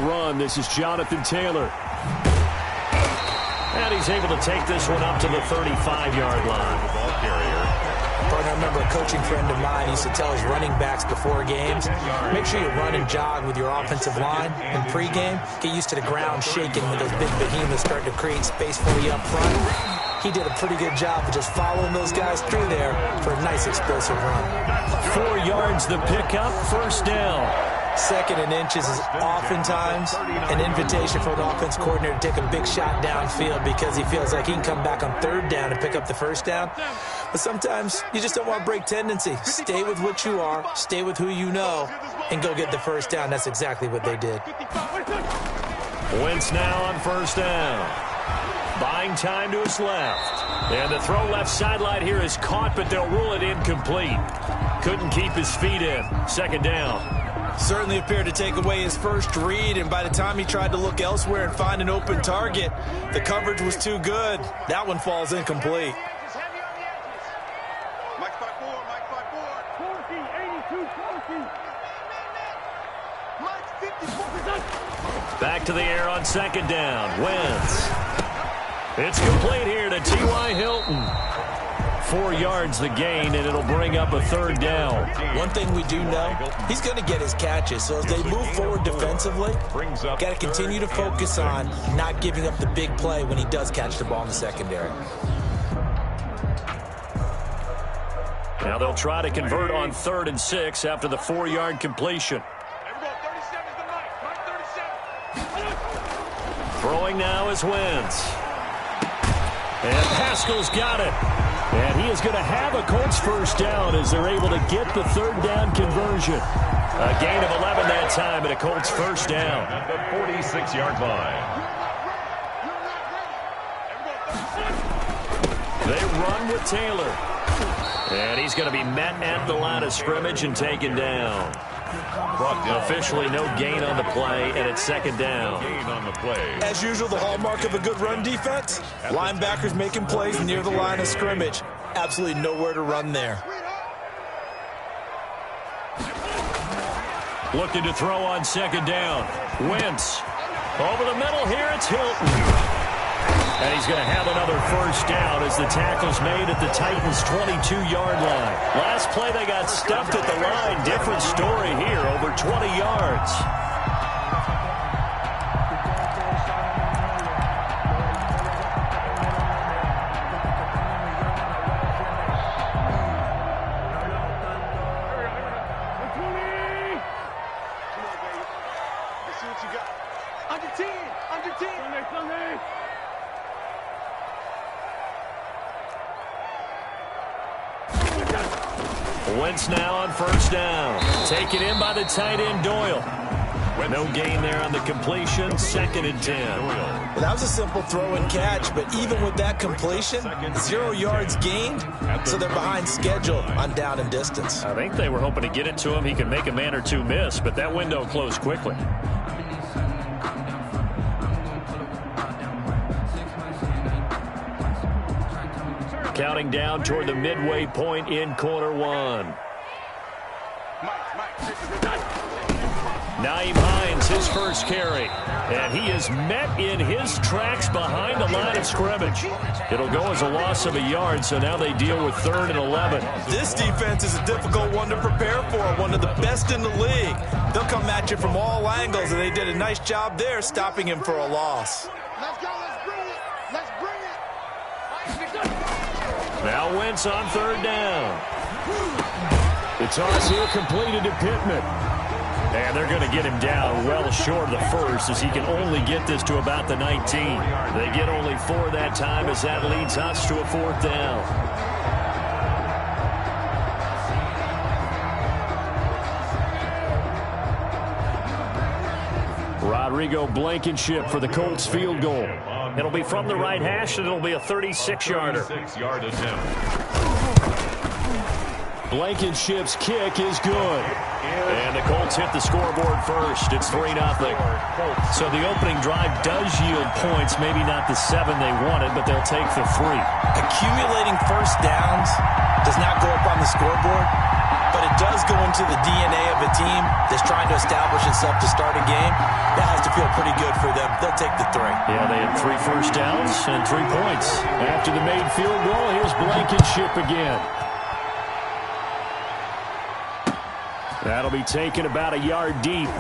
run. This is Jonathan Taylor. And he's able to take this one up to the 35-yard line. Ball carrier. I remember a coaching friend of mine used to tell his running backs before games, make sure you run and jog with your offensive line in pregame. Get used to the ground shaking when those big behemoths start to create space for you up front. He did a pretty good job of just following those guys through there for a nice explosive run. 4 yards the pickup, first down. Second and inches is oftentimes an invitation for an offense coordinator to take a big shot downfield because he feels like he can come back on third down and pick up the first down. But sometimes you just don't want to break tendency. Stay with what you are, stay with who you know, and go get the first down. That's exactly what they did. Wentz now on first down. Buying time to his left. And the throw left sideline here is caught, but they'll rule it incomplete. Couldn't keep his feet in. Second down. Certainly appeared to take away his first read, and by the time he tried to look elsewhere and find an open target, the coverage was too good. That one falls incomplete. Back to the air on second down. Wentz. It's complete here to T.Y. Hilton. 4 yards the gain, and it'll bring up a third down. One thing we do know, he's going to get his catches. So as they move forward defensively, got to continue to focus on not giving up the big play when he does catch the ball in the secondary. Now they'll try to convert on 3rd and 6 after the 4-yard completion. Throwing now is Wentz. And Pascal's got it. And he is going to have a Colts first down as they're able to get the third down conversion. A gain of 11 that time and a Colts first down. At the 46-yard line. They run with Taylor. And he's going to be met at the line of scrimmage and taken down. Officially no gain on the play, and it's second down. Gain on the play. As usual, the hallmark of a good run defense, linebackers making plays near the line of scrimmage. Absolutely nowhere to run there. Looking to throw on second down. Wentz. Over the middle here, it's Hilton. And he's going to have another first down as the tackle's made at the Titans' 22-yard line. Last play, they got stuffed at the line. Different story here, over 20 yards. Wentz now on first down. Taken in by the tight end, Doyle. No gain there on the completion. 2nd and 10. Well, that was a simple throw and catch, but even with that completion, 0 yards gained, so they're behind schedule on down and distance. I think they were hoping to get it to him. He could make a man or two miss, but that window closed quickly. Counting down toward the midway point in quarter 1. Nyheim Hines, his first carry. And he is met in his tracks behind the line of scrimmage. It'll go as a loss of a yard, so now they deal with 3rd and 11. This defense is a difficult one to prepare for, one of the best in the league. They'll come at you from all angles, and they did a nice job there stopping him for a loss. Let's go, let's bring it. Let's bring it. Now Wentz on 3rd down. The toss here completed to Pittman. And they're going to get him down well short of the first as he can only get this to about the 19. They get only 4 that time as that leads us to a 4th down. Rodrigo Blankenship for the Colts field goal. It'll be from the right hash, and it'll be a 36-yarder. 36-yard attempt. Blankenship's kick is good. And the Colts hit the scoreboard first. It's 3-0. So the opening drive does yield points. Maybe not the 7 they wanted, but they'll take the 3. Accumulating first downs does not go up on the scoreboard, but but it does go into the DNA of a team that's trying to establish itself to start a game. That has to feel pretty good for them. They'll take the 3. Yeah, they had 3 first downs and 3 points. After the made field goal, here's Blankenship again. That'll be taken about a yard deep.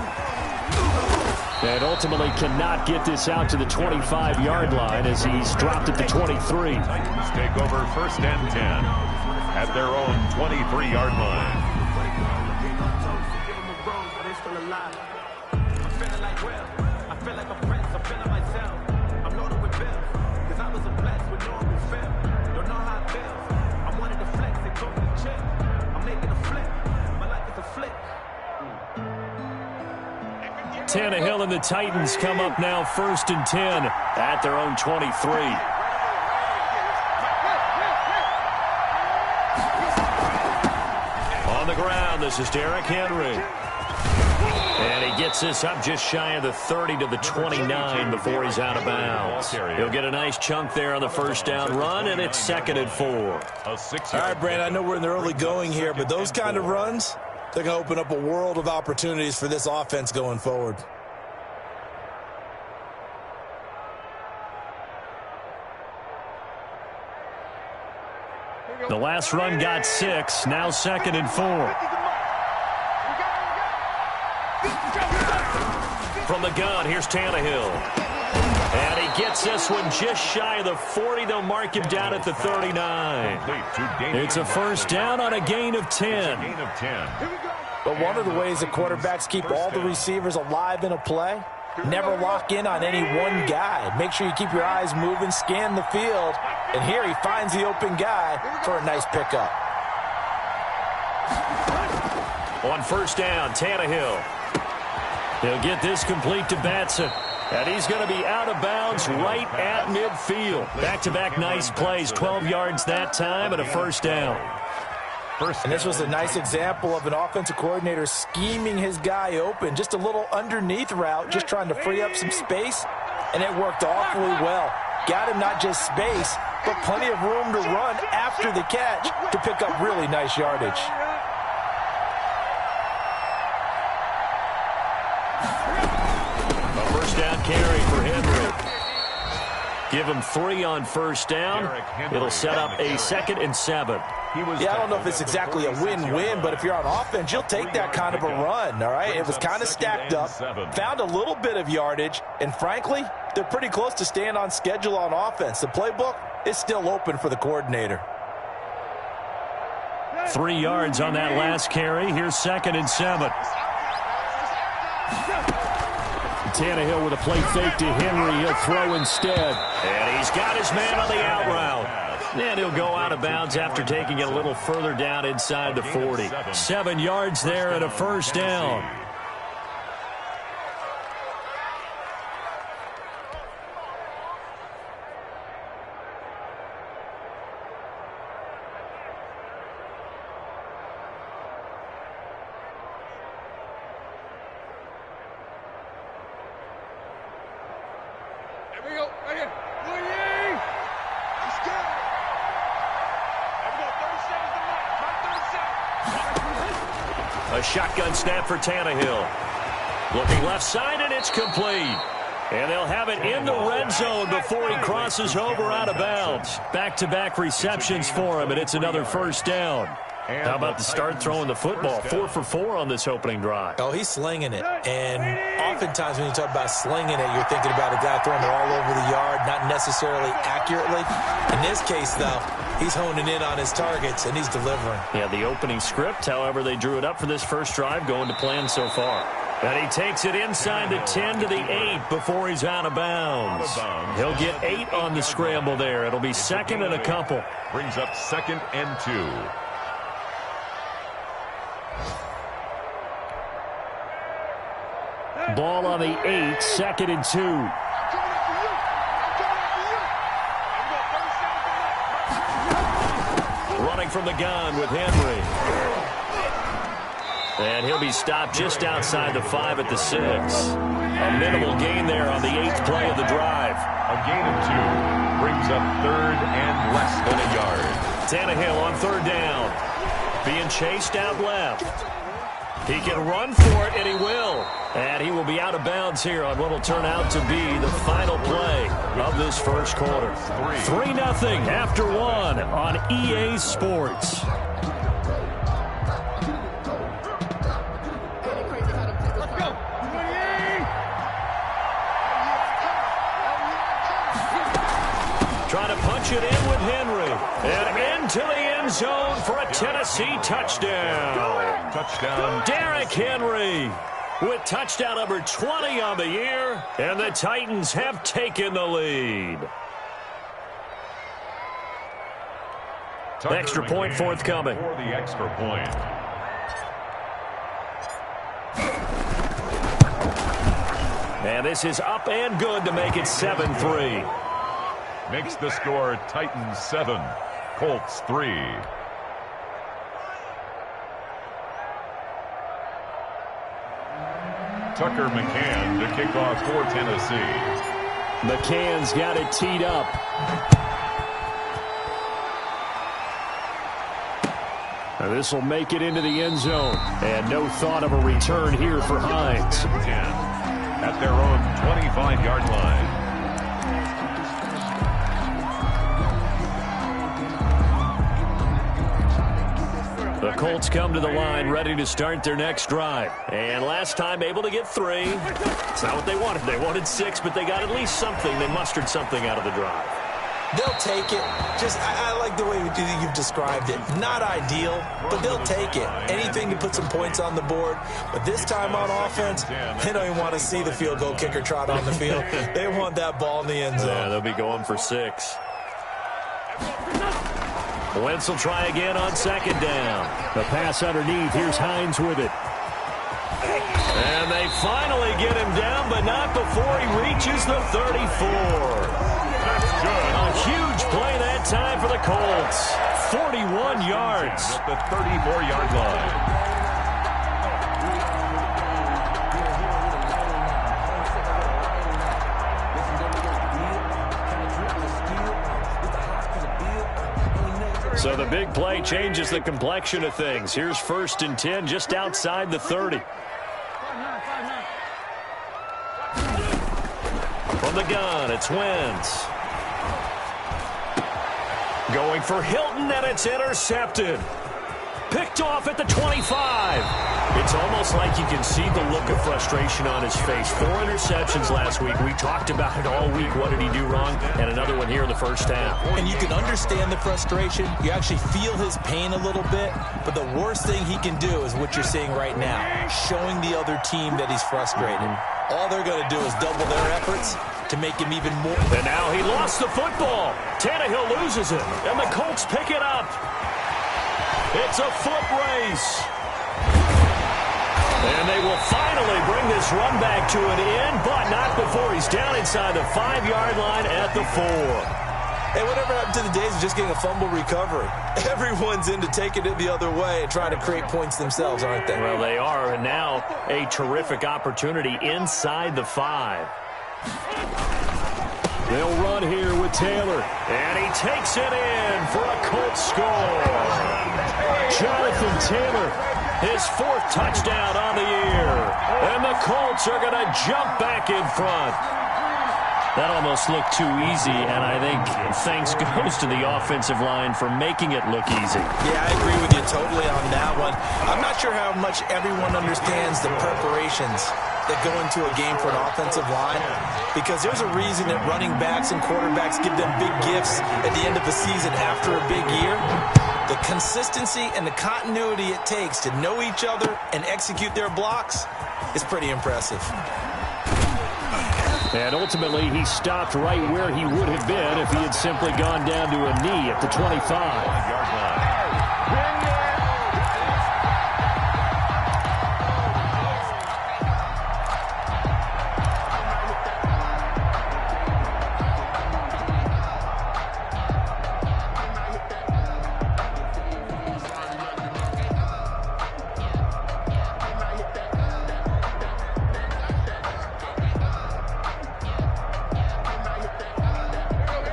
And ultimately cannot get this out to the 25-yard line as he's dropped at the 23. Titans take over 1st and 10 at their own 23-yard line. Tannehill and the Titans come up now 1st and 10 at their own 23. On the ground, this is Derrick Henry. And he gets this up just shy of the 30 to the 29 before he's out of bounds. He'll get a nice chunk there on the first down run, and it's 2nd and 4. All right, Brandon, I know we're in the early going here, but those kind of runs, they're going to open up a world of opportunities for this offense going forward. The last run got 6, now 2nd and 4. From the gun, here's Tannehill. And he gets this one just shy of the 40. They'll mark him down at the 39. It's a first down on a gain of 10. But one of the ways that quarterbacks keep all the receivers alive in a play, never lock in on any one guy. Make sure you keep your eyes moving, scan the field. And here he finds the open guy for a nice pickup. On first down, Tannehill. He'll get this complete to Batson. And he's going to be out of bounds right at midfield. Back-to-back nice plays, 12 yards that time and a first down. And this was a nice example of an offensive coordinator scheming his guy open. Just a little underneath route, just trying to free up some space. And it worked awfully well. Got him not just space, but plenty of room to run after the catch to pick up really nice yardage. A first down carry for Henry. Give him 3 on first down. It'll set up a 2nd and 7. Yeah, I don't know if it's exactly a win-win, but if you're on offense, you'll take that kind of a run, all right? It was kind of stacked up, found a little bit of yardage, and frankly, they're pretty close to staying on schedule on offense. The playbook is still open for the coordinator. 3 yards on that last carry. Here's 2nd and 7. Tannehill with a play fake to Henry. He'll throw instead. And he's got his man on the out route. And he'll go out of bounds after taking it a little further down inside the 40. 7 yards there and a first down. A shotgun snap for Tannehill. Looking left side, and it's complete. And they'll have it in the red zone before he crosses over out of bounds. Back-to-back receptions for him, and it's another first down. How about the start throwing the football? 4 for 4 on this opening drive. Oh, he's slinging it. And oftentimes when you talk about slinging it, you're thinking about a guy throwing it all over the yard, not necessarily accurately. In this case, though, he's honing in on his targets, and he's delivering. Yeah, the opening script, however, they drew it up for this first drive, going to plan so far. And he takes it inside the 10 to the 8 before he's out of bounds. He'll get 8 on the scramble there. It'll be 2nd and a couple. Brings up 2nd and 2. Ball on the 8, 2nd and 2. Running from the gun with Henry. And he'll be stopped just outside the 5 at the 6. A minimal gain there on the 8th play of the drive. A gain of 2 brings up 3rd and less than a yard. Tannehill on 3rd down. being chased out left. He can run for it, and he will. And he will be out of bounds here on what will turn out to be the final play of this first quarter. 3-0 after one on EA Sports. Trying to punch it in with Henry. And into the end zone for a Tennessee touchdown. Touchdown. Derrick Henry with touchdown number 20 on the year. And the Titans have taken the lead. Tucker Extra point McCann forthcoming. For the extra point. And this is up and good to make it 7-3. Makes the score Titans 7, Colts 3. Tucker McCann to kick off for Tennessee. McCann's got it teed up. This will make it into the end zone. And no thought of a return here for Hines. 10 at their own 25-yard line. The Colts come to the line ready to start their next drive. And last time able to get 3. It's not what they wanted. They wanted 6, but they got at least something. They mustered something out of the drive. They'll take it. I like the way you've described it. Not ideal, but they'll take it. Anything to put some points on the board. But this time on offense, they don't even want to see the field goal kicker trot on the field. They want that ball in the end zone. Yeah, they'll be going for 6. Wentz will try again on second down. The pass underneath. Here's Hines with it. And they finally get him down, but not before he reaches the 34. That's good. A huge play that time for the Colts. 41 yards. At the 34-yard line. So the big play changes the complexion of things. Here's 1st and 10 just outside the 30. From the gun, it's Wentz. Going for Hilton, and it's intercepted. Picked off at the 25. It's almost like you can see the look of frustration on his face. 4 interceptions last week. We talked about it all week. What did he do wrong? And another one here in the first half. And you can understand the frustration. You actually feel his pain a little bit. But the worst thing he can do is what you're seeing right now, showing the other team that he's frustrated. All they're going to do is double their efforts to make him even more. And now he lost the football. Tannehill loses it. And the Colts pick it up. It's a foot race. And they will finally bring this run back to an end, but not before he's down inside the 5-yard line at the 4. Hey, whatever happened to the days of just getting a fumble recovery? Everyone's into taking it the other way and trying to create points themselves, aren't they? Well, they are, and now a terrific opportunity inside the 5. They'll run here with Taylor, and he takes it in for a Colts score. Jonathan Taylor, his 4th touchdown on the year, and the Colts are going to jump back in front. That almost looked too easy, and I think thanks goes to the offensive line for making it look easy. Yeah, I agree with you totally on that one. I'm not sure how much everyone understands the preparations that go into a game for an offensive line, because there's a reason that running backs and quarterbacks give them big gifts at the end of the season after a big year. The consistency and the continuity it takes to know each other and execute their blocks is pretty impressive. And ultimately, he stopped right where he would have been if he had simply gone down to a knee at the 25-yard line.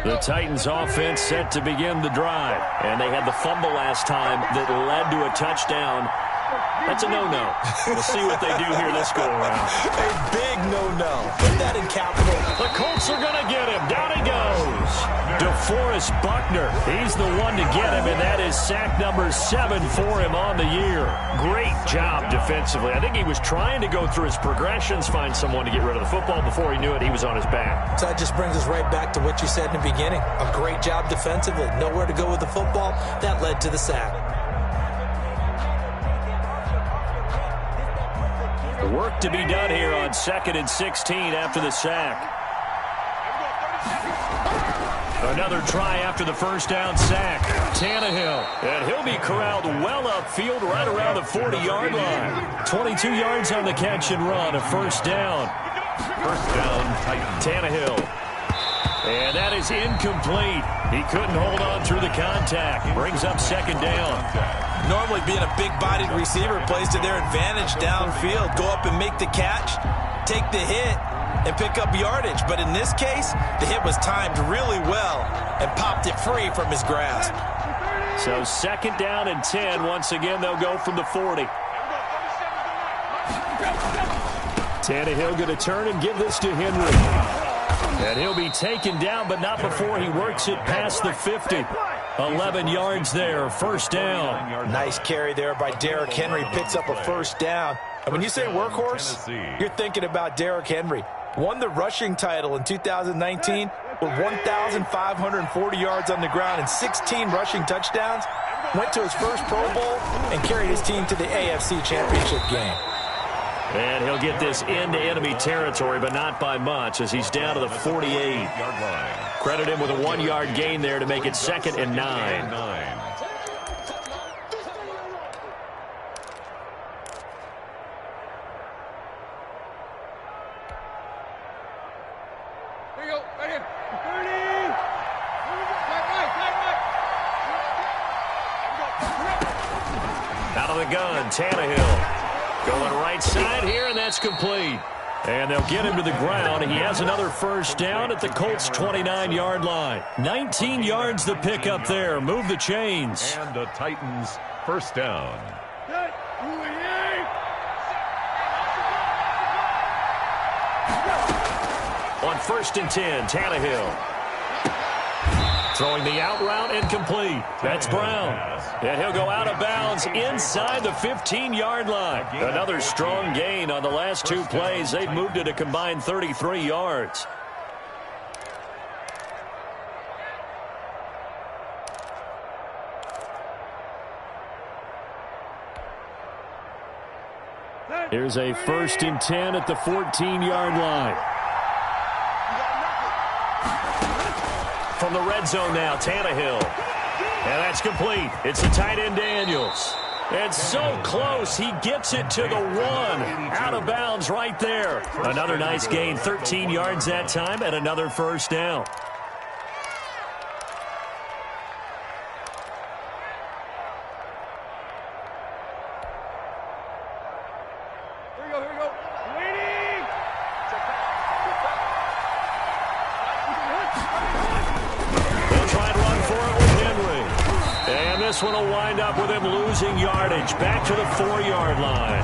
The Titans offense set to begin the drive. And they had the fumble last time that led to a touchdown. That's a no-no. We'll see what they do here this go-around. A big no-no. Put that in capital. The Colts are going to get him. Down he goes. DeForest Buckner. He's the one to get him, and that is sack number 7 for him on the year. Great job defensively. I think he was trying to go through his progressions, find someone to get rid of the football. Before he knew it, he was on his back. So that just brings us right back to what you said in the beginning. A great job defensively. Nowhere to go with the football. That led to the sack. Work to be done here on 2nd and 16 after the sack. Another try after the first down sack. Tannehill. And he'll be corralled well upfield right around the 40-yard line. 22 yards on the catch and run. A first down. First down, Titans. Tannehill. And that is incomplete. He couldn't hold on through the contact. Brings up 2nd down. Normally being a big-bodied receiver plays to their advantage downfield. Go up and make the catch, take the hit, and pick up yardage. But in this case, the hit was timed really well and popped it free from his grasp. So 2nd down and 10. Once again, they'll go from the 40. Tannehill going to turn and give this to Henry. And he'll be taken down, but not before he works it past the 50. 11 yards there, first down. Nice carry there by Derrick Henry. Picks up a first down. And when you say workhorse, you're thinking about Derrick Henry. Won the rushing title in 2019 with 1,540 yards on the ground and 16 rushing touchdowns. Went to his first Pro Bowl and carried his team to the AFC Championship game. And he'll get this into enemy territory, but not by much as he's down to the 48-yard line. Credit him with a 1-yard gain there to make it 2nd and 9. There you go, right here. 30. Right. Out of the gun, Tannehill. Going right side here, and that's complete. And they'll get him to the ground. He has another first down at the Colts' 29-yard line. 19 yards to pick up there. Move the chains. And the Titans first down. On 1st and 10, Tannehill. Throwing the out route incomplete. That's Brown. And he'll go out of bounds inside the 15-yard line. Another strong gain on the last 2 plays. They've moved it a combined 33 yards. Here's a 1st and 10 at the 14-yard line. From the red zone now, Tannehill. And that's complete. It's the tight end, Daniels. And so close, he gets it to the 1. Out of bounds right there. Another nice gain, 13 yards that time, and another first down. Here we go. Waiting. They'll try and run for it with Henry. And this one will wind up with him losing yardage. Back to the 4-yard line.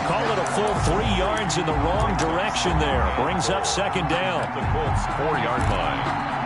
Call it a full 3 yards in the wrong direction there. Brings up 2nd down. The Colts 4-yard line.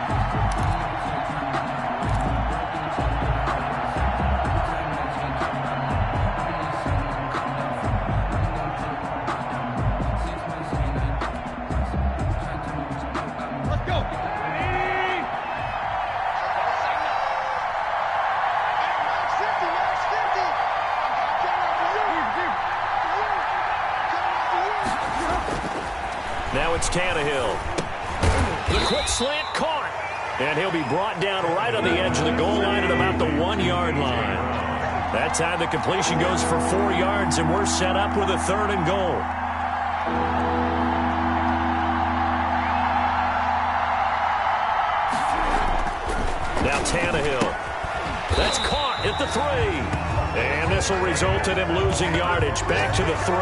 Now it's Tannehill. The quick slant caught. And he'll be brought down right on the edge of the goal line at about the 1-yard line. That time the completion goes for 4 yards, and we're set up with a 3rd and goal. Now Tannehill. That's caught at the 3. And this will result in him losing yardage. Back to the 3.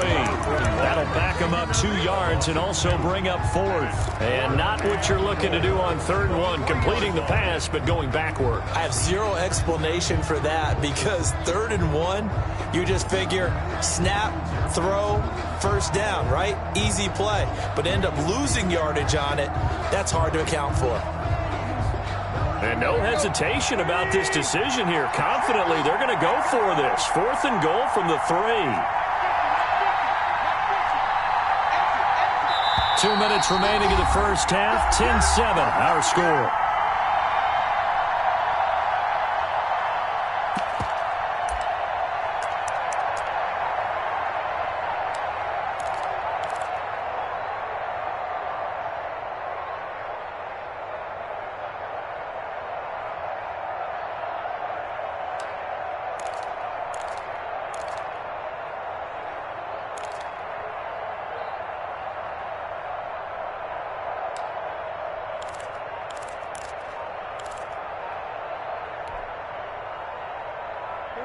That'll back him up 2 yards and also bring up 4th. And not what you're looking to do on 3rd and 1, completing the pass, but going backward. I have zero explanation for that because 3rd and 1, you just figure snap, throw, first down, right? Easy play. But end up losing yardage on it. That's hard to account for. And no hesitation about this decision here. Confidently, they're going to go for this. 4th and goal from the 3. 2 minutes remaining in the first half. 10-7, our score.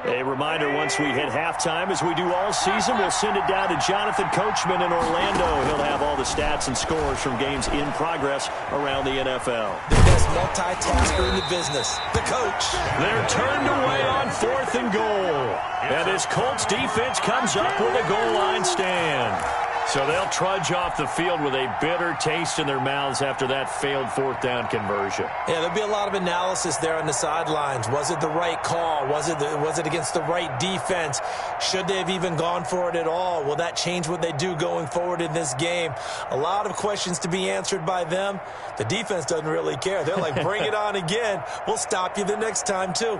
A reminder, once we hit halftime, as we do all season, we'll send it down to Jonathan Coachman in Orlando. He'll have all the stats and scores from games in progress around the NFL. The best multitasker in the business, the coach. They're turned away on 4th and goal. And this Colts defense comes up with a goal line stand. So they'll trudge off the field with a bitter taste in their mouths after that failed 4th down conversion. Yeah, there'll be a lot of analysis there on the sidelines. Was it the right call? Was it against the right defense? Should they have even gone for it at all? Will that change what they do going forward in this game? A lot of questions to be answered by them. The defense doesn't really care. They're like, bring it on again. We'll stop you the next time, too.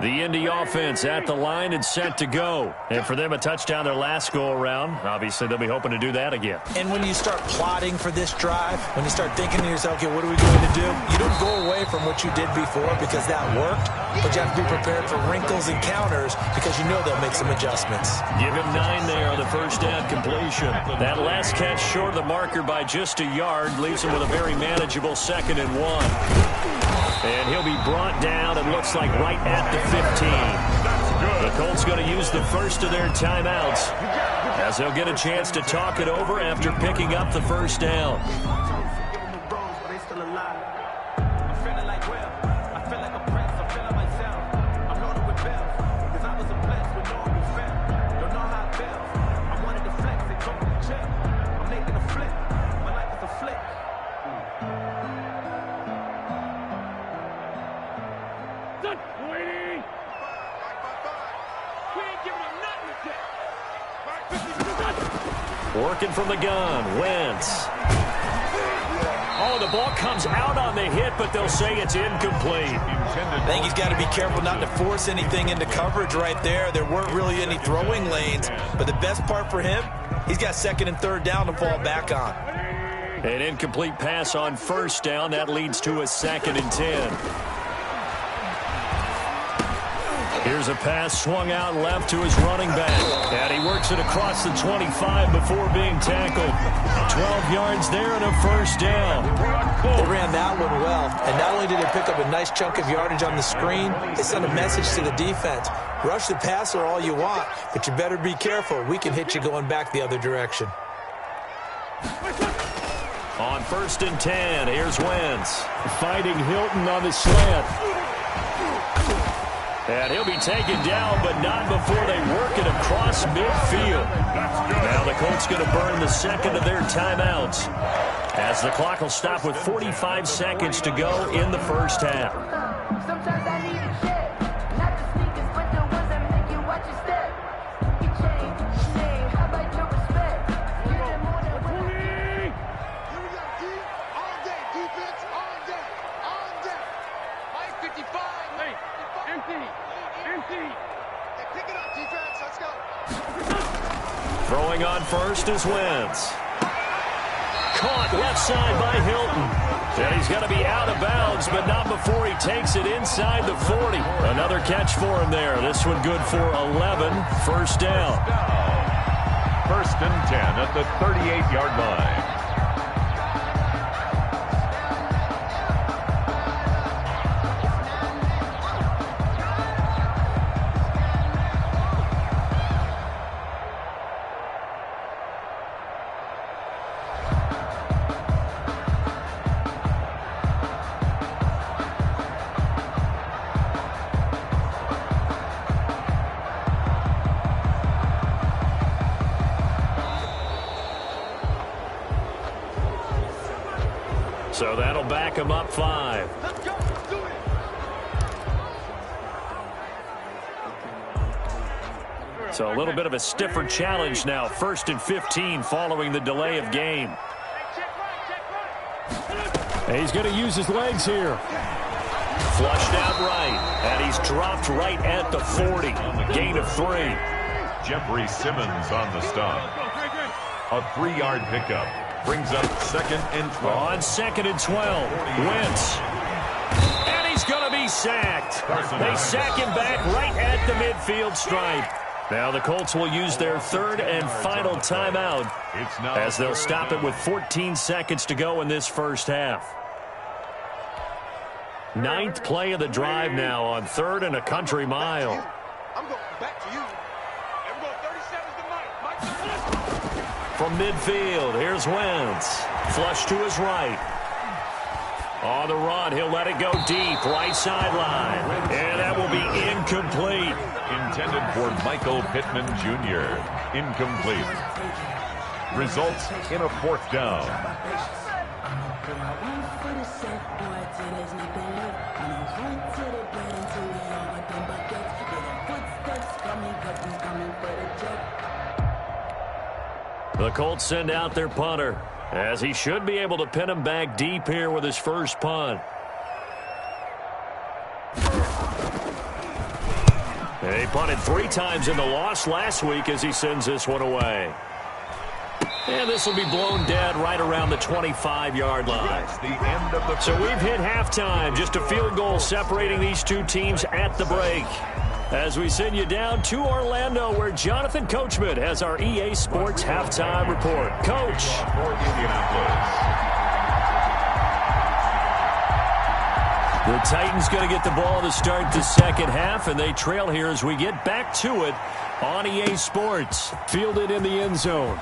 The Indy offense at the line and set to go. And for them, a touchdown their last go-around. Obviously, they'll be hoping to do that again. And when you start plotting for this drive, when you start thinking to yourself, okay, what are we going to do? You don't go away from what you did before because that worked, but you have to be prepared for wrinkles and counters because you know they'll make some adjustments. Give him 9 there on the first down completion. That last catch short of the marker by just a yard leaves him with a very manageable 2nd and 1. And he'll be brought down, it looks like, right at the 15. The Colts going to use the first of their timeouts as they'll get a chance to talk it over after picking up the first down. Working from the gun, Wentz. Oh, the ball comes out on the hit, but they'll say it's incomplete. I think he's got to be careful not to force anything into coverage right there. There weren't really any throwing lanes, but the best part for him, he's got 2nd and 3rd down to fall back on. An incomplete pass on first down. That leads to a 2nd and 10. Here's a pass swung out left to his running back. And he works it across the 25 before being tackled. 12 yards there and a first down. They ran that one well. And not only did they pick up a nice chunk of yardage on the screen, they sent a message to the defense. Rush the passer all you want, but you better be careful. We can hit you going back the other direction. On 1st and 10, here's Wentz. Fighting Hilton on the slant. And he'll be taken down, but not before they work it across midfield. Now the Colts going to burn the 2nd of their timeouts as the clock will stop with 45 seconds to go in the first half. Sometimes I need a check, not the sneakers, but the ones that make you watch your step. You change, how about your respect? You did more than what Here we go, D, all day, defense, all day, all day. Mike 55, hey, empty. Hey, pick it up, defense, let's go. Throwing on first is Wentz. Caught left side by Hilton. And he's going to be out of bounds, but not before he takes it inside the 40. Another catch for him there. This one good for 11. First down. 1st and 10 at the 38-yard line. So that'll back him up 5. Let's go. Let's do it. So a little bit of a stiffer challenge now. 1st and 15 following the delay of game. He's going to use his legs here. Flushed out right. And he's dropped right at the 40. Gain of 3. Jeffrey Simmons on the stop. A 3-yard pickup brings up 2nd and 12. On 2nd and 12. Wentz. And he's going to be sacked. They sack him back right at the midfield stripe. Now the Colts will use their 3rd and final timeout as they'll stop it with 14 seconds to go in this first half. 9th play of the drive now on 3rd and a country mile. I'm going back to you. And we're going 37's the mic. From midfield, here's Wentz. Flush to his right. On the run, he'll let it go deep, right sideline. And that will be incomplete. Intended for Michael Pittman Jr. Incomplete. Results in a 4th down. The Colts send out their punter, as he should be able to pin him back deep here with his first punt. He punted 3 times in the loss last week as he sends this one away. And this will be blown dead right around the 25-yard line. That's the end of the So we've hit halftime. Just a field goal separating these two teams at the break. As we send you down to Orlando, where Jonathan Coachman has our EA Sports halftime report. Coach. for Indianapolis. The Titans going to get the ball to start the second half, and they trail here as we get back to it on EA Sports. Fielded in the end zone.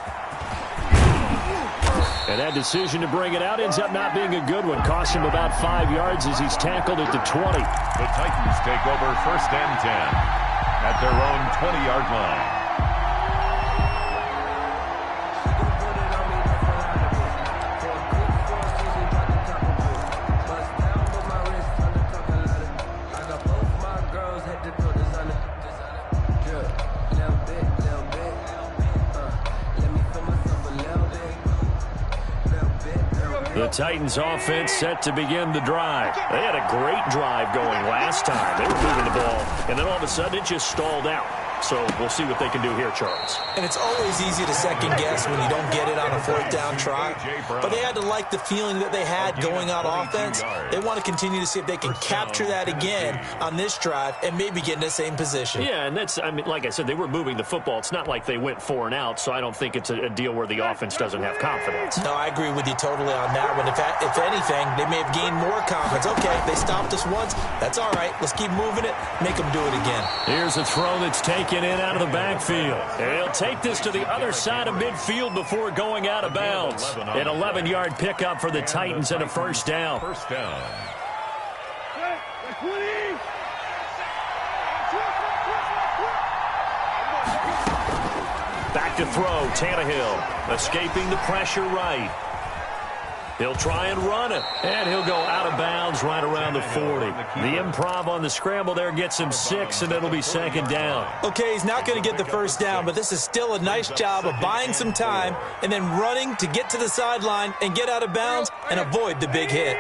And that decision to bring it out ends up not being a good one. Cost him about 5 yards as he's tackled at the 20. The Titans take over 1st and 10 at their own 20-yard line. The Titans offense set to begin the drive. They had a great drive going last time. They were moving the ball, and then all of a sudden it just stalled out. So we'll see what they can do here, Charles. And it's always easy to second guess when you don't get it on a 4th down try. But they had to like the feeling that they had going on offense. They want to continue to see if they can capture that again on this drive and maybe get in the same position. Yeah, and that's, I mean, like I said, they were moving the football. It's not like they went 4 and out, so I don't think it's a deal where the offense doesn't have confidence. No, I agree with you totally on that one. If anything, they may have gained more confidence. Okay, they stopped us once. That's all right. Let's keep moving it. Make them do it again. Here's a throw that's taken in out of the backfield. He'll take this to the other side of midfield before going out of bounds. An 11-yard pickup for the Titans and a 1st down. 1st down. Back to throw, Tannehill, escaping the pressure right. He'll try and run it, and he'll go out of bounds right around the 40. The improv on the scramble there gets him 6, and it'll be 2nd down. Okay, he's not going to get the 1st down, but this is still a nice job of buying some time and then running to get to the sideline and get out of bounds and avoid the big hit.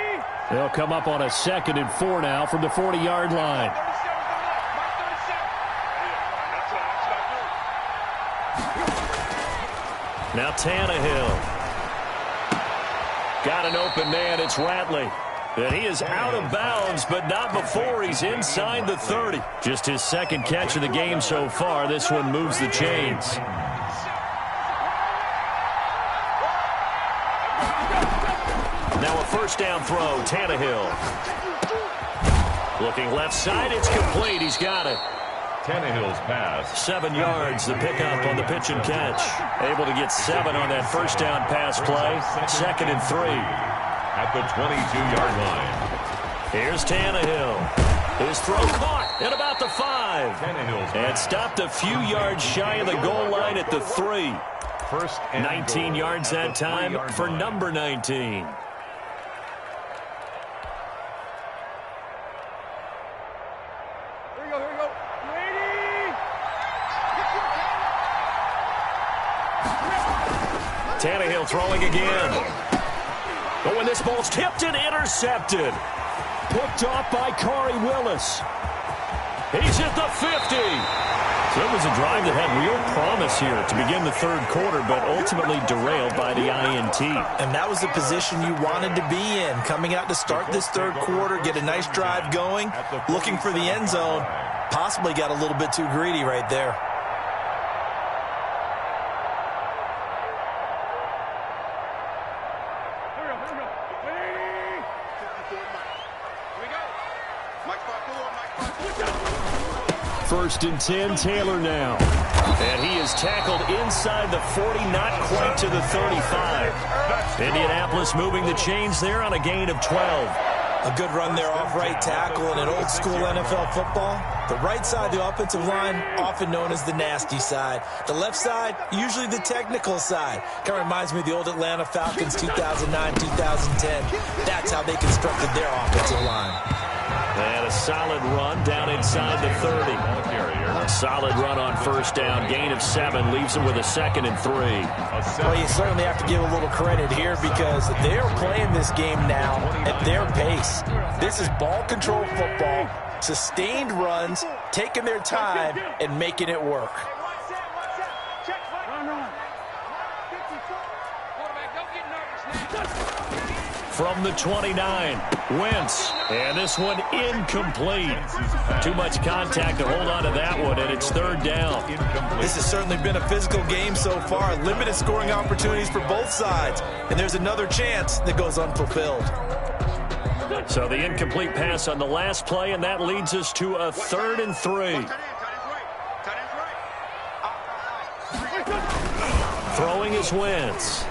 They'll come up on a 2nd and 4 now from the 40-yard line. Now Tannehill. Got an open man. It's Ratley. And he is out of bounds, but not before he's inside the 30. Just his 2nd catch of the game so far. This one moves the chains. Now a 1st down throw, Tannehill. Looking left side, it's complete. He's got it. Tannehill's pass. 7 yards, the pickup on the pitch and catch. Able to get 7 on that 1st down pass play. 2nd and 3. At the 22-yard line. Here's Tannehill. His throw caught at about the 5. And stopped a few yards shy of the goal line at the 3. 1st and 19 yards that time for number 19. Tannehill throwing again. Oh, and this ball's tipped and intercepted. Picked off by Khari Willis. He's at the 50. So it was a drive that had real promise here to begin the third quarter, but ultimately derailed by the INT. And that was the position you wanted to be in, coming out to start this third quarter, get a nice drive going, looking for the end zone. Possibly got a little bit too greedy right there. First and 10, Taylor now. And he is tackled inside the 40, not quite to the 35. Indianapolis moving the chains there on a gain of 12. A good run there off right tackle in an old school NFL football. The right side, the offensive line, often known as the nasty side. The left side, usually the technical side. Kind of reminds me of the old Atlanta Falcons 2009, 2010. That's how they constructed their offensive line. And a solid run down inside the 30. A solid run on first down. Gain of 7 leaves him with a 2nd and 3. Well, you certainly have to give a little credit here because they're playing this game now at their pace. This is ball control football, sustained runs, taking their time, and making it work. From the 29, Wentz, and this one incomplete. Too much contact to hold on to that one, and it's third down. This has certainly been a physical game so far. Limited scoring opportunities for both sides, and there's another chance that goes unfulfilled. So the incomplete pass on the last play, and that leads us to a 3rd and 3. Throwing is Wentz.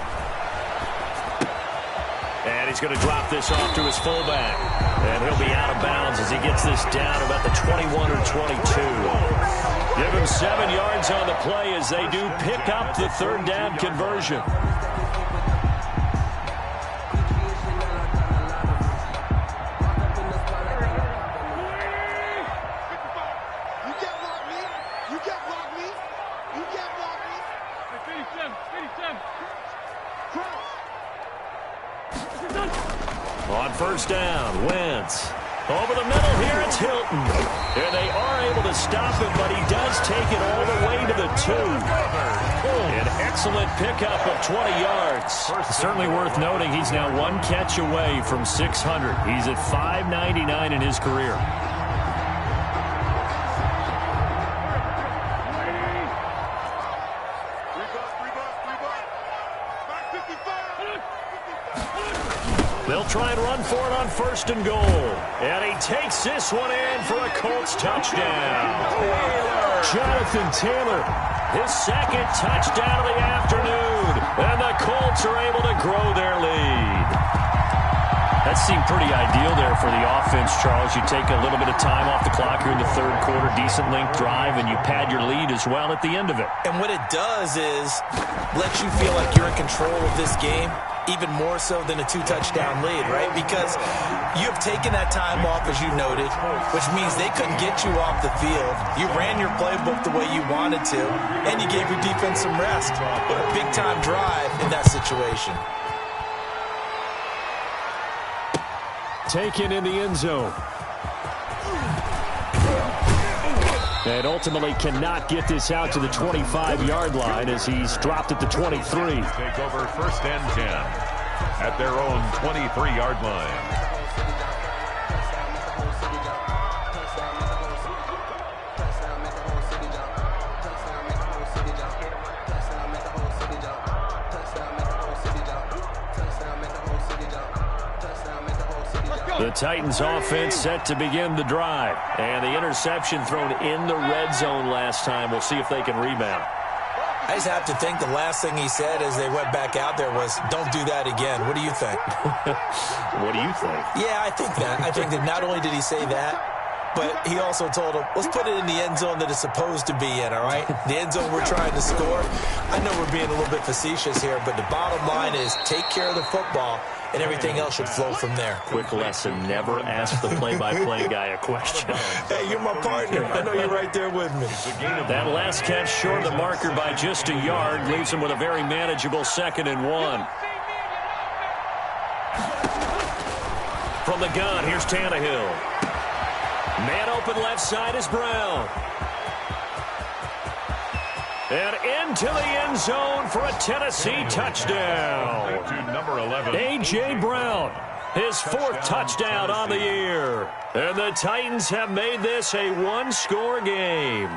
And he's going to drop this off to his fullback. And he'll be out of bounds as he gets this down about the 21 or 22. Give him 7 yards on the play as they do pick up the third down conversion. On first down, Wentz. Over the middle here, it's Hilton. And they are able to stop him, but he does take it all the way to the 2. An excellent pickup of 20 yards. Certainly worth noting he's now 1 catch away from 600. He's at 599 in his career. They'll try and run for it on 1st and goal. And he takes this one in for a Colts touchdown. Jonathan Taylor, his 2nd touchdown of the afternoon. And the Colts are able to grow their lead. That seemed pretty ideal there for the offense, Charles. You take a little bit of time off the clock here in the third quarter, decent length drive, and you pad your lead as well at the end of it. And what it does is let you feel like you're in control of this game, even more so than a 2-touchdown lead, right? Because you have taken that time off, as you noted, which means they couldn't get you off the field. You ran your playbook the way you wanted to, and you gave your defense some rest. But a big-time drive in that situation. Taken in the end zone. And ultimately cannot get this out to the 25-yard line as he's dropped at the 23. Take over 1st and 10 at their own 23-yard line. The Titans offense set to begin the drive. And the interception thrown in the red zone last time. We'll see if they can rebound. I just have to think the last thing he said as they went back out there was, don't do that again. What do you think? What do you think? Yeah, I think that. I think that not only did he say that, but he also told him, let's put it in the end zone that it's supposed to be in, all right? The end zone we're trying to score. I know we're being a little bit facetious here, but the bottom line is take care of the football and everything else should flow from there. Quick lesson, never ask the play-by-play guy a question. Hey, you're my partner. I know you're right there with me. That last catch short of the marker by just a yard leaves him with a very manageable 2nd and 1. From the gun, here's Tannehill. Man open left side is Brown. And into the end zone for a Tennessee touchdown. To number 11. A.J. Brown, his 4th touchdown on the year. And the Titans have made this a one-score game.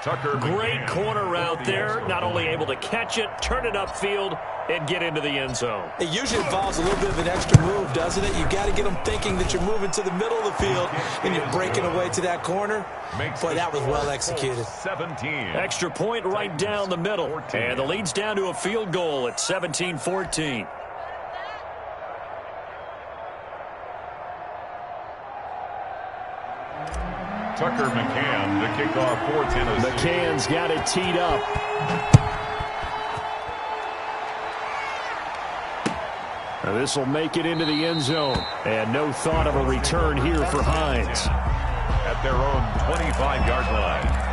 Tucker Great corner route there. Not only able to catch it, turn it upfield, and get into the end zone. It usually involves a little bit of an extra move, doesn't it? You've got to get them thinking that you're moving to the middle of the field and you're breaking away to that corner. Boy, that was well executed. 17. Extra point right down the middle. And the lead's down to a field goal at 17-14. Tucker McCann to kick off for Tennessee. McCann's got it teed up. Now this will make it into the end zone. And no thought of a return here for Hines. At their own 25-yard line.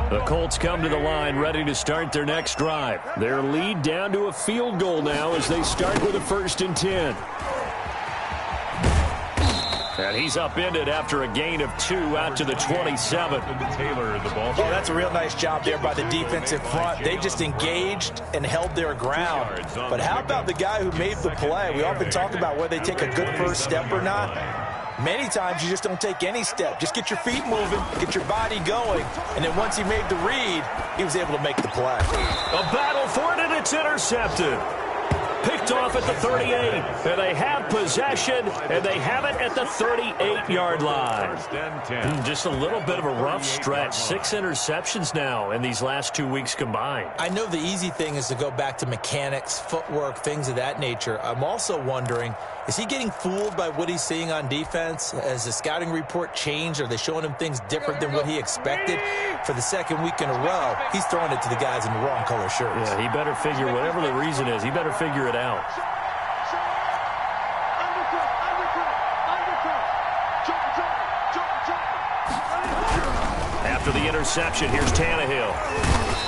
The Colts come to the line ready to start their next drive. Their lead down to a field goal now as they start with a 1st and 10. And he's upended after a gain of 2 out to the 27. Taylor, the ball. Oh, that's a real nice job there by the defensive front. They just engaged and held their ground. But how about the guy who made the play? We often talk about whether they take a good first step or not. Many times you just don't take any step. Just get your feet moving, get your body going, and then once he made the read, he was able to make the play. A battle for it, and it's intercepted. Picked off at the 38, and they have possession, and they have it at the 38-yard line. 1st and 10. Just a little bit of a rough stretch. 6 interceptions now in these last 2 weeks combined. I know the easy thing is to go back to mechanics, footwork, things of that nature. I'm also wondering, is he getting fooled by what he's seeing on defense? Has the scouting report changed? Are they showing him things different than what he expected? For the 2nd week in a row, he's throwing it to the guys in the wrong color shirts. Yeah, he better figure, whatever the reason is, he better figure it out. After the interception, here's Tannehill.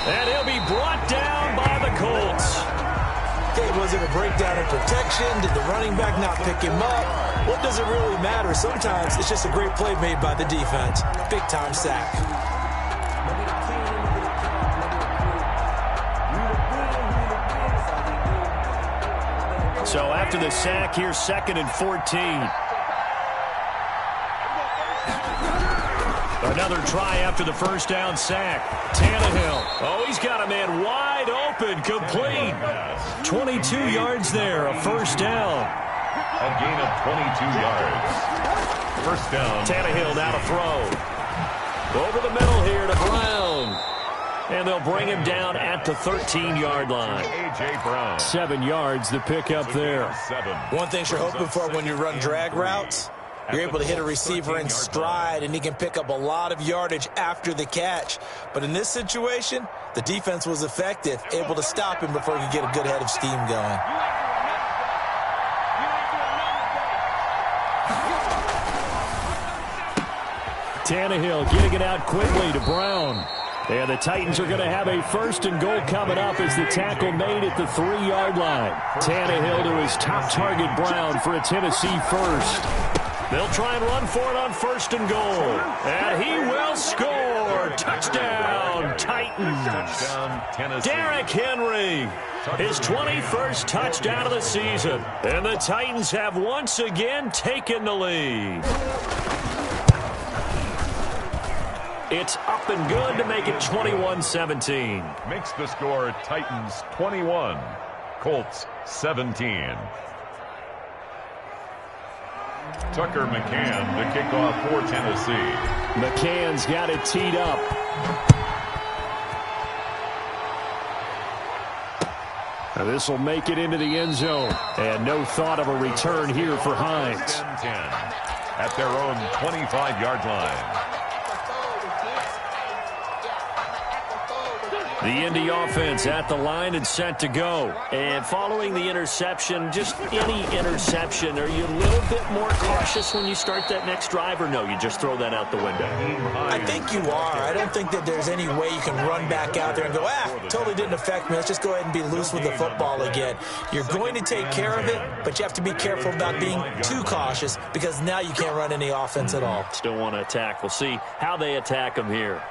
And he'll be brought down by the Colts. Okay, was it a breakdown in protection? Did the running back not pick him up? What does it really matter? Sometimes it's just a great play made by the defense. Big-time sack. So after the sack, here's 2nd and 14. Another try after the first down sack. Tannehill. Oh, he's got a man wide open, complete. 22 yards there, a 1st down. A gain of 22 yards. 1st down. Tannehill now to throw. Over the middle here to Brown. And they'll bring him down at the 13-yard line. A.J. Brown. 7 yards the pickup there. 7. One thing you're hoping for when you run drag routes, you're able to hit a receiver in stride, and he can pick up a lot of yardage after the catch. But in this situation, the defense was effective, able to stop him before he could get a good head of steam going. Tannehill getting it out quickly to Brown. And the Titans are going to have a 1st and goal coming up as the tackle made at the 3-yard line. Tannehill to his top target, Brown, for a Tennessee 1st. They'll try and run for it on 1st and goal. And he will score. Touchdown, Titans. Touchdown, Tennessee. Derrick Henry, his 21st touchdown of the season. And the Titans have once again taken the lead. It's up and good to make it 21-17. Makes the score Titans 21, Colts 17. Tucker McCann to kick off for Tennessee. McCann's got it teed up. Now this will make it into the end zone. And no thought of a return here for Hines. 10. at their own 25-yard line. The Indy offense at the line and set to go. And following the interception, just any interception, are you a little bit more cautious when you start that next drive, or no, you just throw that out the window? I think you are. I don't think that there's any way you can run back out there and go, totally didn't affect me. Let's just go ahead and be loose with the football again. You're going to take care of it, but you have to be careful about being too cautious because now you can't run any offense at all. Still want to attack. We'll see how they attack them here.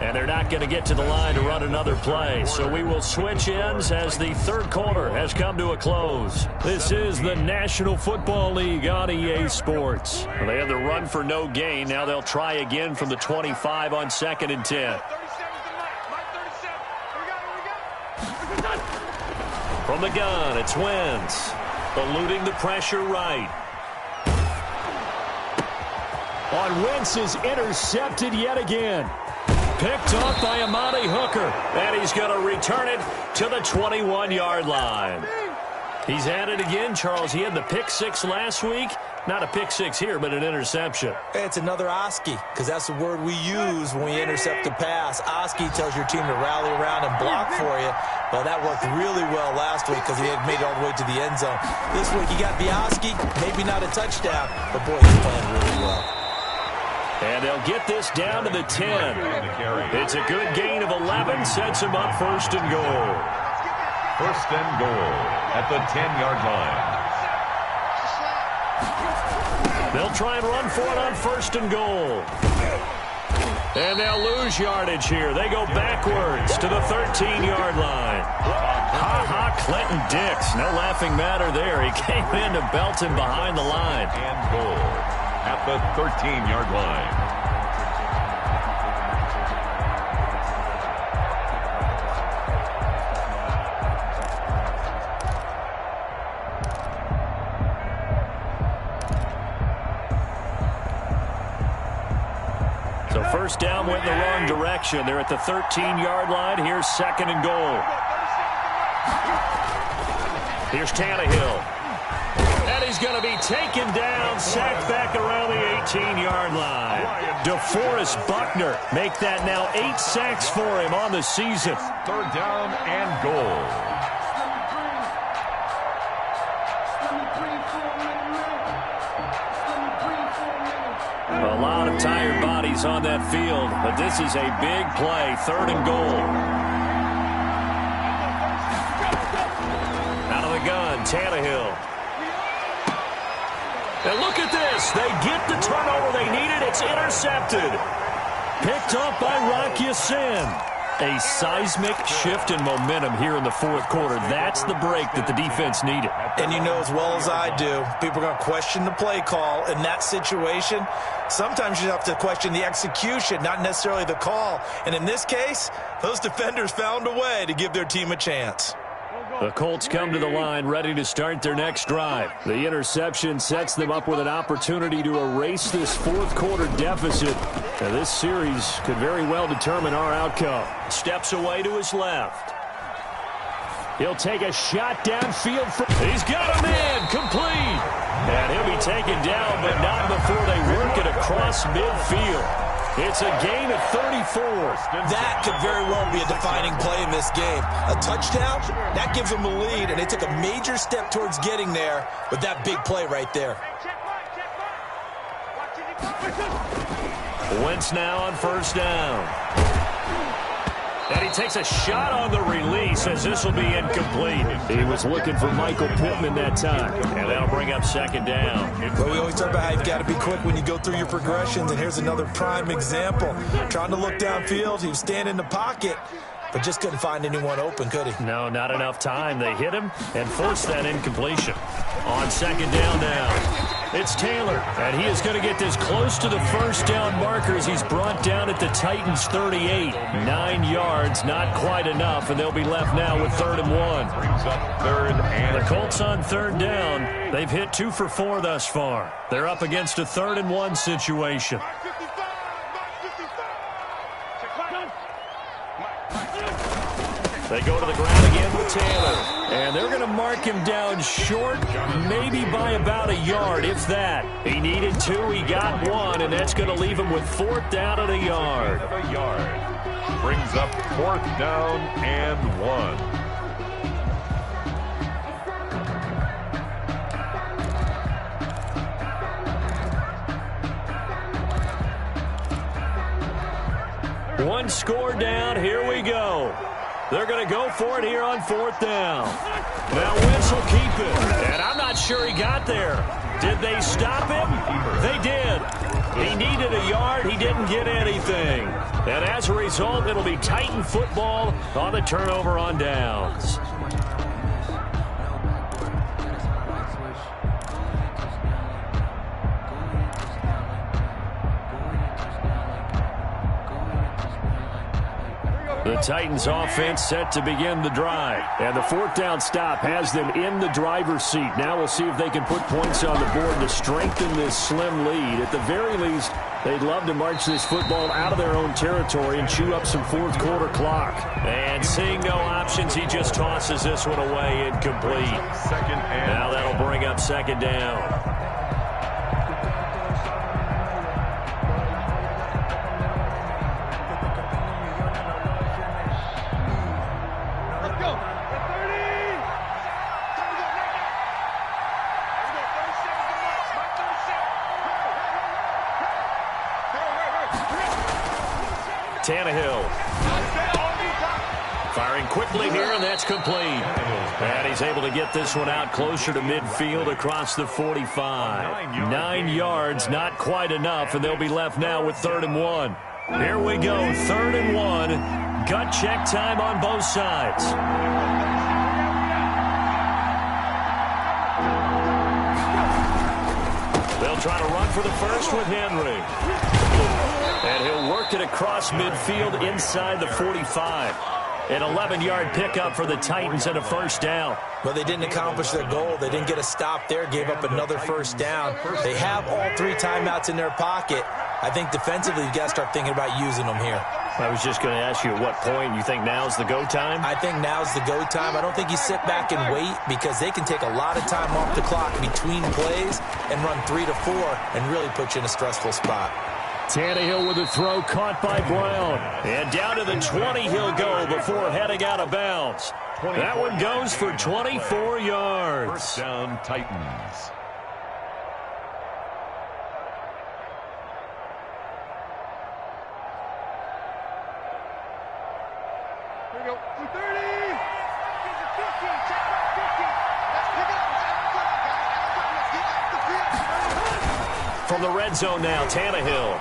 And they're not going to get to the line to run another play. So we will switch ends as the third quarter has come to a close. This is the National Football League on EA Sports. Well, they had the run for no gain. Now they'll try again from the 25 on 2nd and 10. From the gun, it's Wentz. Eluding the pressure right. On Wentz is intercepted yet again. Picked off by Amani Hooker. And he's going to return it to the 21-yard line. He's had it again, Charles. He had the pick six last week. Not a pick six here, but an interception. It's another Oski, because that's the word we use when we intercept the pass. Oski tells your team to rally around and block for you. Well, that worked really well last week because he had made it all the way to the end zone. This week he got the Oski, maybe not a touchdown, but boy, he's playing really well. And they'll get this down to the 10. It's a good gain of 11, sets him up 1st and goal. 1st and goal at the 10-yard line. They'll try and run for it on 1st and goal. And they'll lose yardage here. They go backwards to the 13-yard line. Ha-ha, Clinton Dix. No laughing matter there. He came in to belt him behind the line. And goal at the 13-yard line. So 1st down went in the wrong direction. They're at the 13-yard line. Here's 2nd and goal. Here's Tannehill. And he's going to be taken down, sacked back around the 18-yard line. DeForest Buckner make that now 8 sacks for him on the season. 3rd down and goal. A lot of tired bodies on that field, but this is a big play. 3rd and goal. Out of the gun, Tannehill. And look at this. They get the turnover they needed. It's intercepted. Picked up by Rock Ya-Sin. A seismic shift in momentum here in the 4th quarter. That's the break that the defense needed. And you know as well as I do, people are going to question the play call in that situation. Sometimes you have to question the execution, not necessarily the call. And in this case, those defenders found a way to give their team a chance. The Colts come to the line ready to start their next drive. The interception sets them up with an opportunity to erase this 4th quarter deficit. Now, this series could very well determine our outcome. Steps away to his left. He'll take a shot downfield. He's got a man complete. And he'll be taken down, but not before they work it across midfield. It's a gain of 34. That could very well be a defining play in this game. A touchdown, that gives them a lead, and they took a major step towards getting there with that big play right there. Wentz now on 1st down. And he takes a shot on the release as this will be incomplete. He was looking for Michael Pittman that time. And that'll bring up 2nd down. But we always talk about how you've got to be quick when you go through your progressions. And here's another prime example. Trying to look downfield. He was standing in the pocket, but just couldn't find anyone open, could he? No, not enough time. They hit him and forced that incompletion. On 2nd down now. It's Taylor, and he is going to get this close to the 1st down markers. He's brought down at the Titans' 38. 9 yards, not quite enough, and they'll be left now with 3rd and 1. Brings up 3rd and the Colts on 3rd down. They've hit 2 for 4 thus far. They're up against a 3rd and 1 situation. They go to the ground again with Taylor. And they're going to mark him down short, maybe by about a yard, if that. He needed 2, he got 1, and that's going to leave him with 4th down and a yard. A yard. Brings up 4th down and 1. One score down. Here we go. They're going to go for it here on 4th down. Now Wentz will keep it. And I'm not sure he got there. Did they stop him? They did. He needed a yard. He didn't get anything. And as a result, it'll be Titan football on the turnover on downs. The Titans offense set to begin the drive. And the 4th down stop has them in the driver's seat. Now we'll see if they can put points on the board to strengthen this slim lead. At the very least, they'd love to march this football out of their own territory and chew up some 4th quarter clock. And seeing no options, he just tosses this one away incomplete. Now that'll bring up 2nd down. Tannehill firing quickly here, and that's complete. And he's able to get this one out closer to midfield across the 45. 9 yards, not quite enough, and they'll be left now with 3rd and 1. Here we go, 3rd and 1. Gut check time on both sides. They'll try to run for the first with Henry. And he'll work it across midfield inside the 45. An 11-yard pickup for the Titans and a 1st down. Well, they didn't accomplish their goal. They didn't get a stop there, gave up another 1st down. They have all 3 timeouts in their pocket. I think defensively, you've got to start thinking about using them here. I was just going to ask you at what point you think now's the go time? I think now's the go time. I don't think you sit back and wait because they can take a lot of time off the clock between plays and run 3 to 4 and really put you in a stressful spot. Tannehill with a throw caught by Brown. And down to the 20 he'll go before heading out of bounds. That one goes for 24 yards. 1st down, Titans. Here we go. 230. From the red zone now, Tannehill.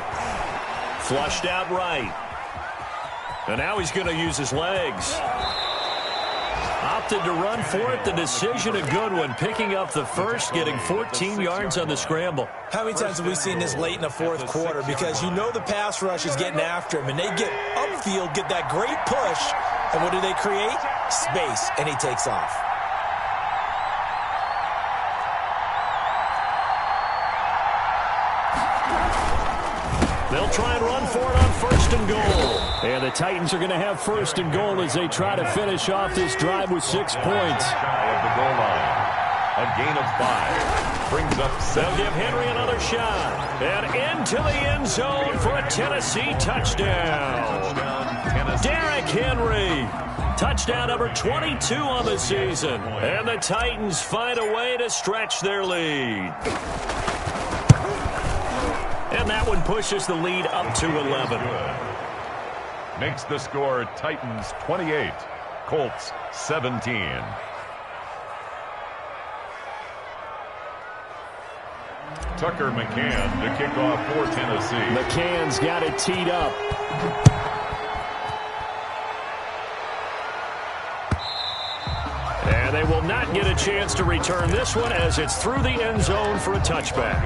Flushed out right. And now he's going to use his legs. Opted to run for it. The decision a good one. Picking up the first, getting 14 yards on the scramble. How many times have we seen this late in the 4th quarter? Because you know the pass rush is getting after him, and they get upfield, get that great push, and what do they create? Space, and he takes off. They'll try and run for it on 1st and goal. And the Titans are going to have 1st and goal as they try to finish off this drive with 6 points. Shy of the goal line. A gain of 5. Brings up 7. They'll give Henry another shot. And into the end zone for a Tennessee touchdown. Derrick Henry. Touchdown number 22 on the season. And the Titans find a way to stretch their lead. And that one pushes the lead up to 11. Makes the score Titans 28, Colts 17. Tucker McCann to kick off for Tennessee. McCann's got it teed up. And they will not get a chance to return this one as it's through the end zone for a touchback.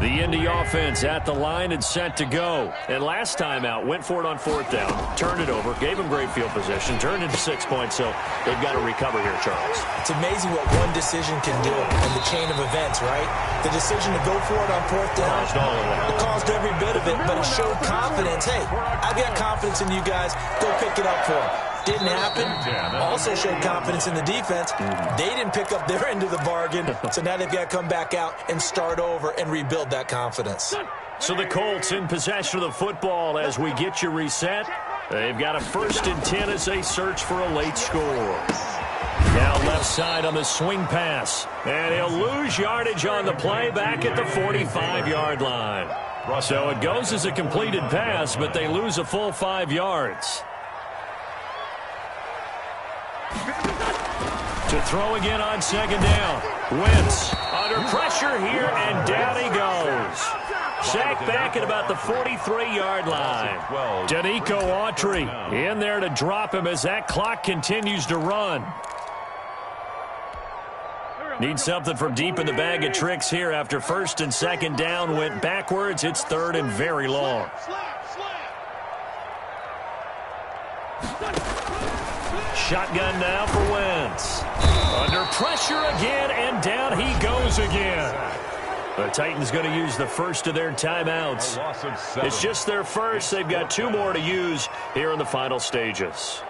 The Indy offense at the line and set to go. And last time out, went for it on 4th down, turned it over, gave them great field position, turned into 6 points, so they've got to recover here, Charles. It's amazing what one decision can do in the chain of events, right? The decision to go for it on 4th down, it caused every bit of it, but it showed confidence. Hey, I've got confidence in you guys. Go pick it up for them. Didn't happen. Also showed confidence in the defense. They didn't pick up their end of the bargain, so now they've got to come back out and start over and rebuild that confidence. So the Colts in possession of the football as we get you reset. They've got a 1st and 10 as they search for a late score. Now left side on the swing pass. And he'll lose yardage on the play back at the 45-yard line. So it goes as a completed pass, but they lose a full 5 yards. To throw again on 2nd down. Wentz under pressure here, and down he goes. Sacked back at about the 43-yard line. Danico Autry in there to drop him as that clock continues to run. Need something from deep in the bag of tricks here after 1st and 2nd down went backwards. It's 3rd and very long. Shotgun now for Wentz. Under pressure again, and down he goes again. The Titans going to use the first of their timeouts. It's just their first. They've got 2 more to use here in the final stages.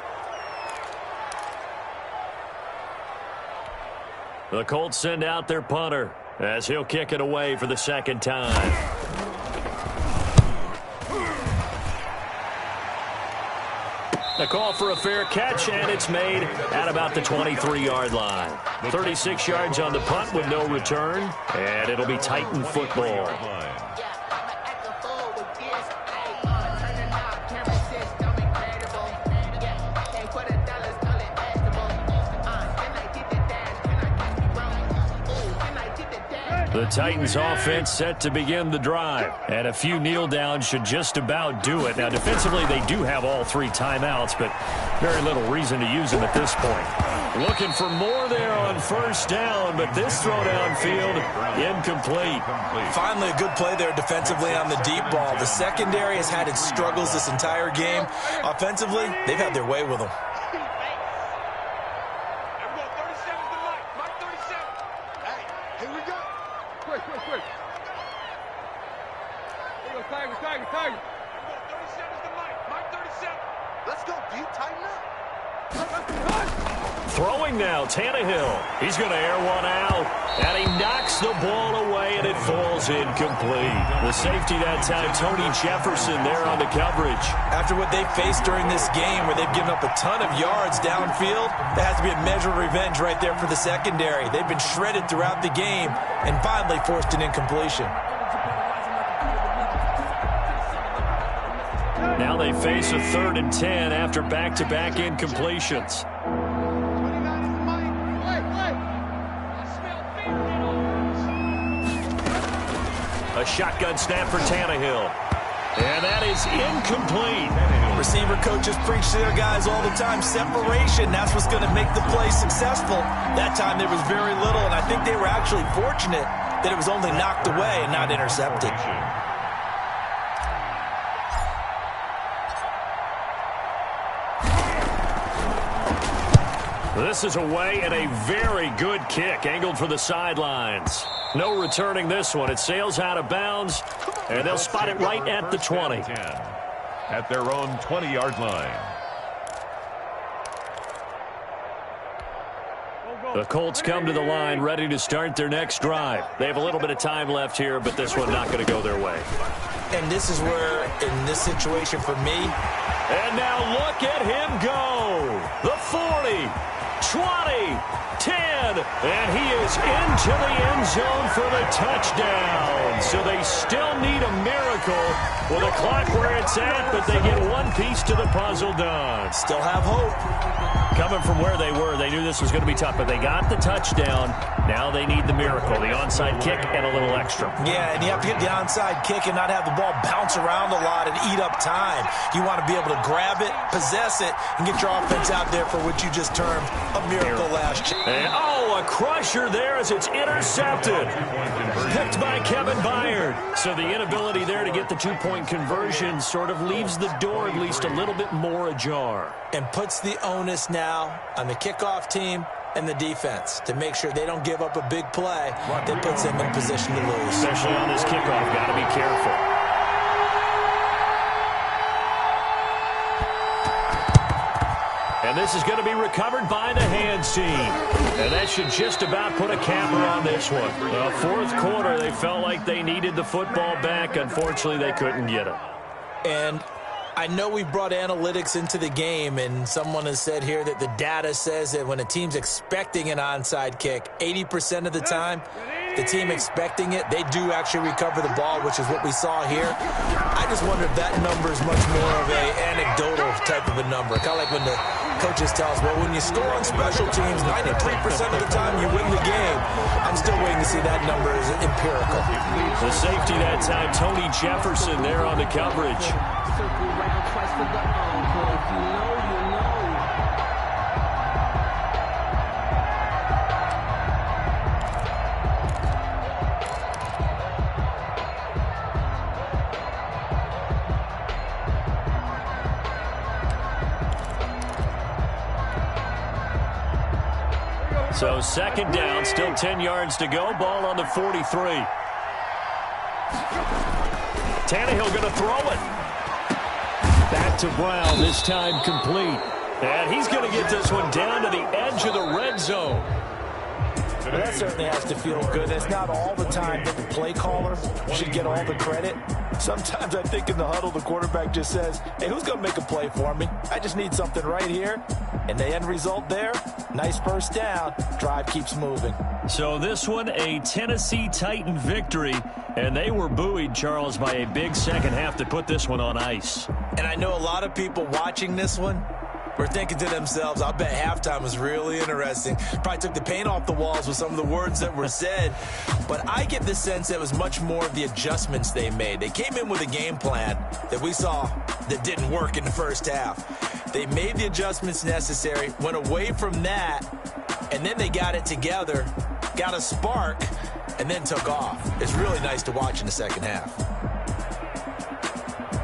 The Colts send out their punter as he'll kick it away for the 2nd time. A call for a fair catch, and it's made at about the 23-yard line. 36 yards on the punt with no return, and it'll be Titan football. The Titans offense set to begin the drive, and a few kneel downs should just about do it. Now defensively they do have all 3 timeouts, but very little reason to use them at this point. Looking for more there on 1st down, but this throw downfield incomplete. Finally a good play there defensively on the deep ball. The secondary has had its struggles this entire game. Offensively, they've had their way with them. Throwing now, Tannehill. He's going to air one out, and he knocks the ball away, and it falls incomplete. The safety that time, Tony Jefferson, there on the coverage. After what they faced during this game, where they've given up a ton of yards downfield, there has to be a measure of revenge right there for the secondary. They've been shredded throughout the game and finally forced an incompletion. Now they face a 3rd and 10 after back-to-back incompletions. A shotgun snap for Tannehill. And that is incomplete. Receiver coaches preach to their guys all the time. Separation, that's what's going to make the play successful. That time there was very little, and I think they were actually fortunate that it was only knocked away and not intercepted. This is away, and a very good kick angled for the sidelines. No returning this one. It sails out of bounds, and they'll spot it right at the 20. At their own 20-yard line. The Colts come to the line ready to start their next drive. They have a little bit of time left here, but this one not going to go their way. And this is where, in this situation for me. And now look at him go. The 40, 20, 10, and he is into the end zone for the touchdown. So they still need a miracle with a clock where it's at, but they get one piece to the puzzle done. Still have hope. Coming from where they were, they knew this was going to be tough, but they got the touchdown. Now they need the miracle, the onside kick and a little extra. Yeah, and you have to get the onside kick and not have the ball bounce around a lot and eat up time. You want to be able to grab it, possess it, and get your offense out there for what you just termed a miracle last chance. Oh, a A crusher there as it's intercepted. Picked by Kevin Byard. So the inability there to get the two-point conversion sort of leaves the door at least a little bit more ajar. And puts the onus now on the kickoff team and the defense to make sure they don't give up a big play that puts them in position to lose. Especially on this kickoff, got to be careful. And this is going to be recovered by the hands team. And that should just about put a capper on this one. Fourth quarter, they felt like they needed the football back. Unfortunately, they couldn't get it. And I know we brought analytics into the game, and someone has said here that the data says that when a team's expecting an onside kick, 80% of the time, the team expecting it, they do actually recover the ball, which is what we saw here. I just wonder if that number is much more of an anecdotal type of a number. Kind of like when the coaches tell us, well, when you score on special teams, 93% of the time you win the game. I'm still waiting to see that number as empirical. The safety that time, Tony Jefferson there on the coverage. So second down, still 10 yards to go. Ball on the 43. Tannehill going to throw it. Back to Brown, this time complete. And he's going to get this one down to the edge of the red zone. Well, that certainly has to feel good. It's not all the time that the play caller should get all the credit. Sometimes I think in the huddle, the quarterback just says, hey, who's going to make a play for me? I just need something right here. And the end result there, nice first down. Drive keeps moving. So this one, a Tennessee Titan victory. And they were buoyed, Charles, by a big second half to put this one on ice. And I know a lot of people watching this one were thinking to themselves, I'll bet halftime was really interesting. Probably took the paint off the walls with some of the words that were said. But I get the sense that it was much more of the adjustments they made. They came in with a game plan that we saw that didn't work in the first half. They made the adjustments necessary, went away from that, and then they got it together, got a spark, and then took off. It's really nice to watch in the second half.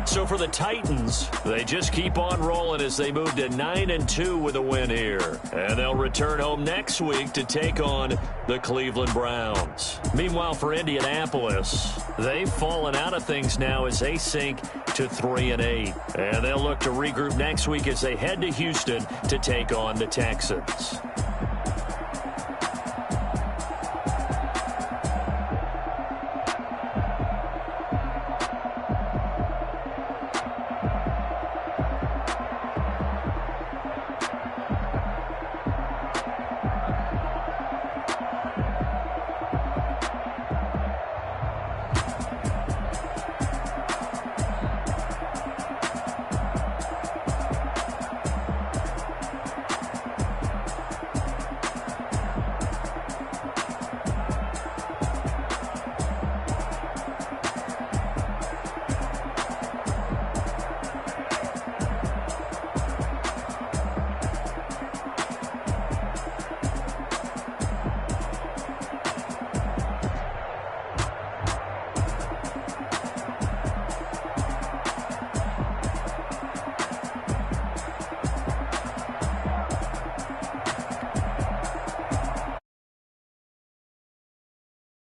So for the Titans, they just keep on rolling as they move to 9-2 with a win here. And they'll return home next week to take on the Cleveland Browns. Meanwhile, for Indianapolis, they've fallen out of things now as they sink to 3-8. And they'll look to regroup next week as they head to Houston to take on the Texans.